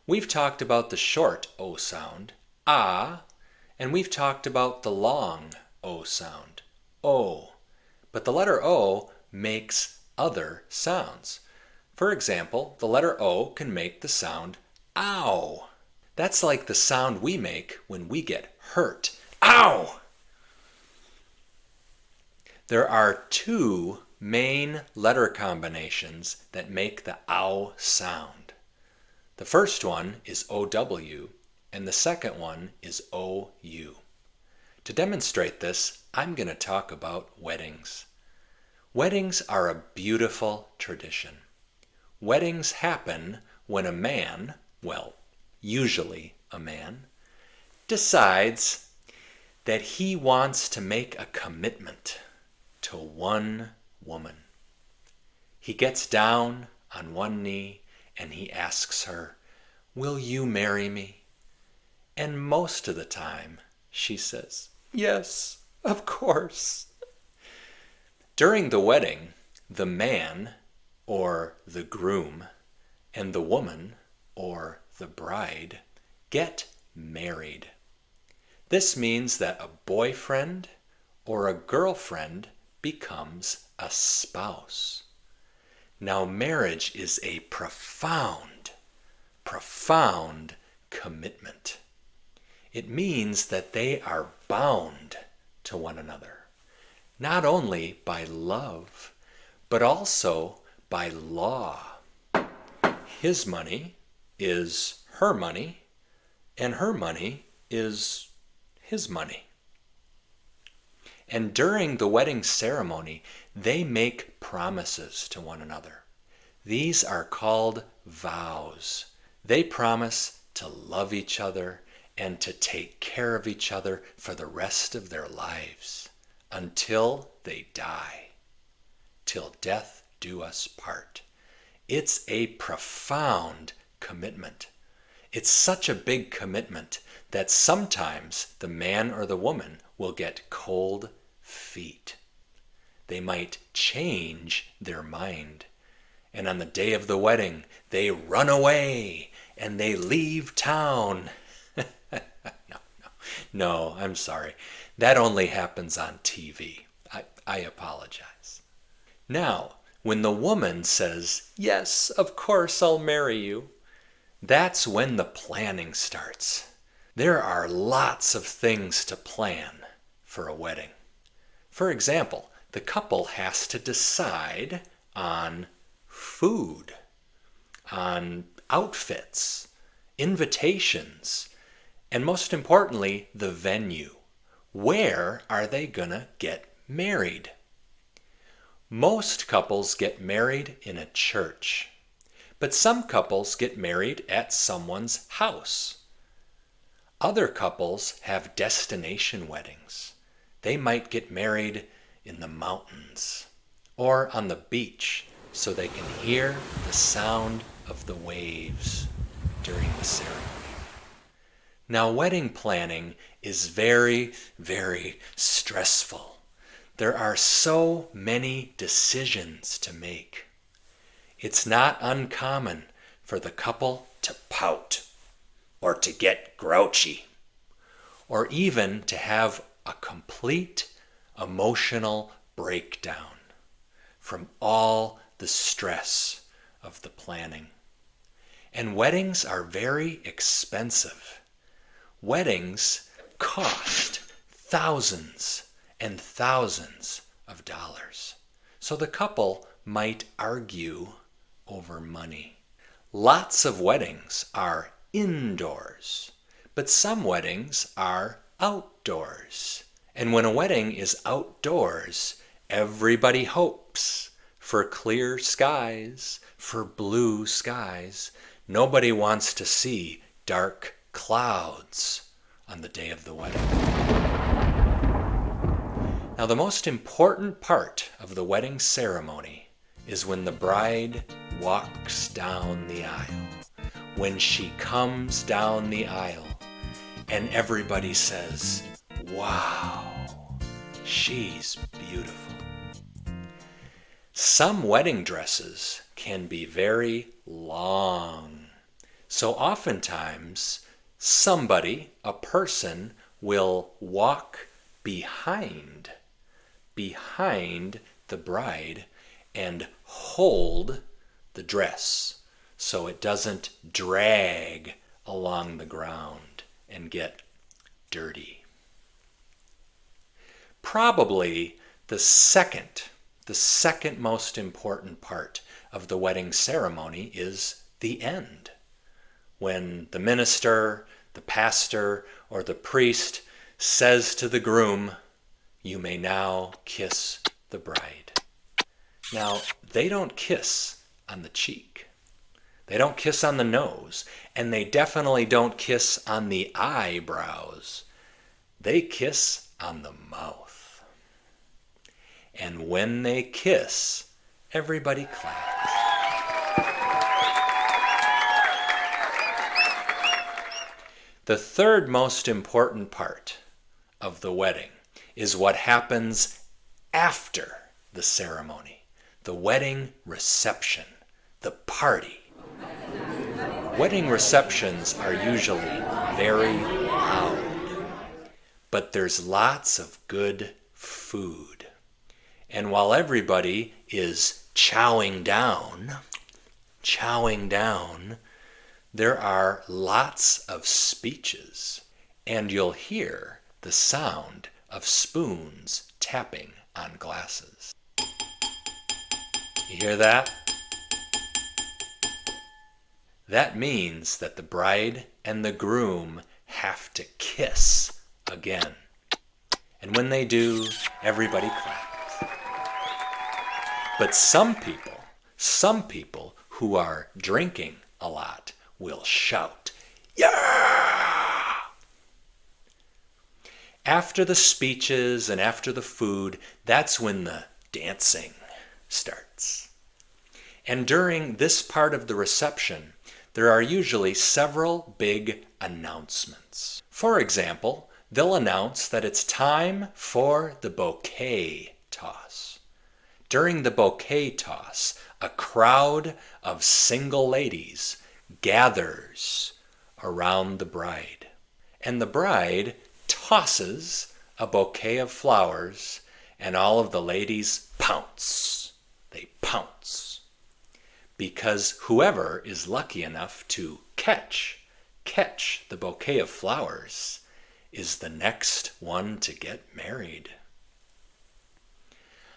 We've talked about the short O sound, ah, and we've talked about the long O sound, O. But the letter O makes other sounds. For example, the letter O can make the sound ow. That's like the sound we make when we get hurt. Ow! There are two main letter combinations that make the ow sound. The first one is OW and the second one is OU. To demonstrate this, I'm going to talk about weddings. Weddings are a beautiful tradition. Weddings happen when a man, well, usually a man, decides that he wants to make a commitment to one woman. He gets down on one knee and he asks her, "Will you marry me?" And most of the time she says, "Yes, of course." During the wedding, the man, or the groom, and the woman, or the bride, get married. This means that a boyfriend or a girlfriend becomes a spouse. Now, marriage is a profound commitment. It means that they are bound to one another, not only by love, but also by law. His money is her money, and her money is his money. And during the wedding ceremony, they make promises to one another. These are called vows. They promise to love each other and to take care of each other for the rest of their lives, until they die. Till death do us part. It's a profound commitment. It's such a big commitment that sometimes the man or the woman will get cold feet. They might change their mind. And on the day of the wedding, they run away and they leave town. No, I'm sorry. That only happens on TV. I apologize. Now, when the woman says, "Yes, of course I'll marry you," that's when the planning starts. There are lots of things to plan for a wedding. For example, the couple has to decide on food, on outfits, invitations, and most importantly, the venue. Where are they gonna get married? Most couples get married in a church, but some couples get married at someone's house. Other couples have destination weddings. They might get married in the mountains or on the beach so they can hear the sound of the waves during the ceremony. Now, wedding planning is very, very stressful. There are so many decisions to make. It's not uncommon for the couple to pout or to get grouchy or even to have a complete emotional breakdown from all the stress of the planning. And weddings are very expensive. Weddings cost thousands and thousands of dollars. So the couple might argue over money. Lots of weddings are indoors, but some weddings are outdoors. And when a wedding is outdoors, everybody hopes for clear skies, for blue skies. Nobody wants to see dark clouds on the day of the wedding. Now, the most important part of the wedding ceremony is when the bride walks down the aisle. When she comes down the aisle and everybody says, "Wow, she's beautiful." Some wedding dresses can be very long. So oftentimes, somebody, a person, will walk behind the bride and hold the dress so it doesn't drag along the ground and get dirty. Probably the second most important part of the wedding ceremony is the end, when the minister, the pastor, or the priest says to the groom, "You may now kiss the bride." Now, they don't kiss on the cheek. They don't kiss on the nose, and they definitely don't kiss on the eyebrows. They kiss on the mouth. And when they kiss, everybody claps. The third most important part of the wedding is what happens after the ceremony, the wedding reception, the party. Wedding receptions are usually very loud, but there's lots of good food. And while everybody is chowing down, there are lots of speeches, and you'll hear the sound of spoons tapping on glasses. You hear that? That means that the bride and the groom have to kiss again. And when they do, everybody claps. But some people who are drinking a lot will shout, "Yeah!" After the speeches and after the food, that's when the dancing starts. And during this part of the reception, there are usually several big announcements. For example, they'll announce that it's time for the bouquet toss. During the bouquet toss, a crowd of single ladies gathers around the bride. And the bride tosses a bouquet of flowers, and all of the ladies pounce. They pounce. Because whoever is lucky enough to catch the bouquet of flowers is the next one to get married.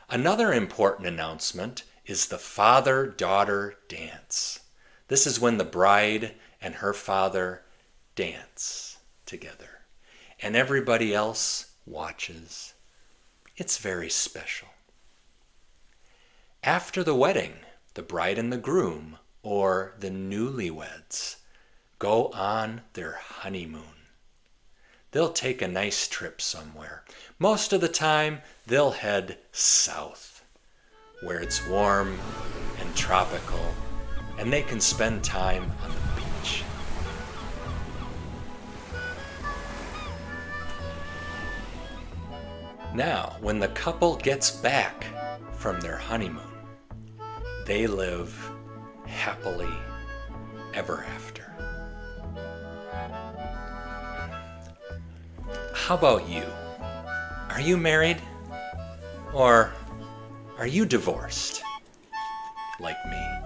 Another important announcement is the father-daughter dance. This is when the bride and her father dance together, and everybody else watches. It's very special. After the wedding, the bride and the groom, or the newlyweds, go on their honeymoon. They'll take a nice trip somewhere. Most of the time, they'll head south, where it's warm and tropical, and they can spend time on the beach. Now, when the couple gets back from their honeymoon, they live happily ever after. How about you? Are you married? Or are you divorced? Like me?